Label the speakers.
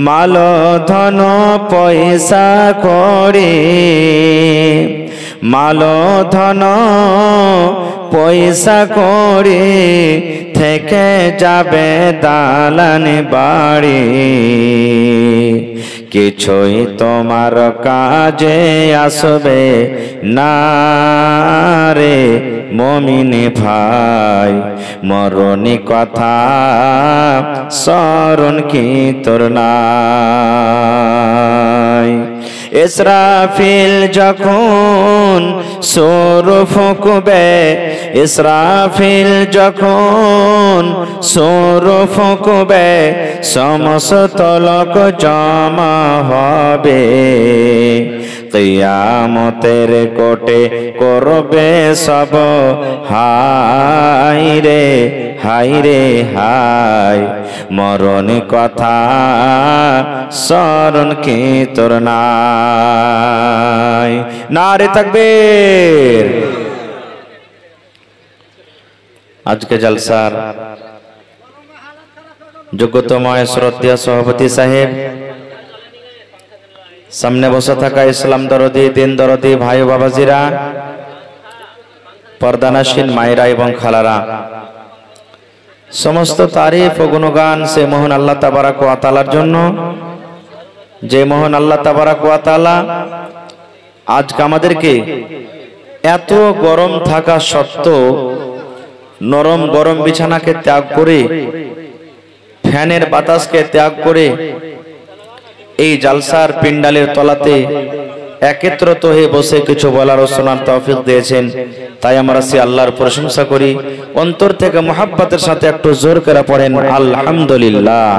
Speaker 1: মাল ধন পয়সা করে, মাল ধন পয়সা করে থেকে যাবে দালান বাড়ি, কিছুই তোমার কাজে আসবে না রে মুমিন ভাই। মরণী কথা স্মরণ কি তোর নাই? ইসরাফিল যখন সুর ফুঁকবে, ইসরাফিল যখন সুর ফুঁকবে, সমস্ত লোক জমা হবে, কিয়ামতের কোটে করবে সব হায় রে হায় রে হায়। মরণ কথা স্মরণ কি তোর নাই? নারে তাকবীর। আজকে জলসার যোগ্যতময় শ্রদ্ধেয় সভাপতি সাহেব, সামনে বসে থাকা ইসলাম দরদি, দিন দরদি ভাই বাবাজিরা, পর্দানাসীন মায়েরা এবং খালারা, সমস্ত তারিফ ও গুণগান সে মহান আল্লাহ তাবারাক ওয়া তাআলার জন্য, যে মহান আল্লাহ তাবারাক ওয়া তাআলা আজকে আমাদেরকে এত গরম থাকা সত্ত্বেও নরম গরম বিছানাকে ত্যাগ করে, ফ্যানের বাতাসকে ত্যাগ করে এই জালসার পিন্ডালের তলাতে একত্রিত হয়ে বসে কিছু বলার ও শোনার তৌফিক দিয়েছেন। তাই আমরা সে আল্লাহর প্রশংসা করি। অন্তর থেকে মুহাব্বতের সাথে একটু জোর করে পড়েন আলহামদুলিল্লাহ।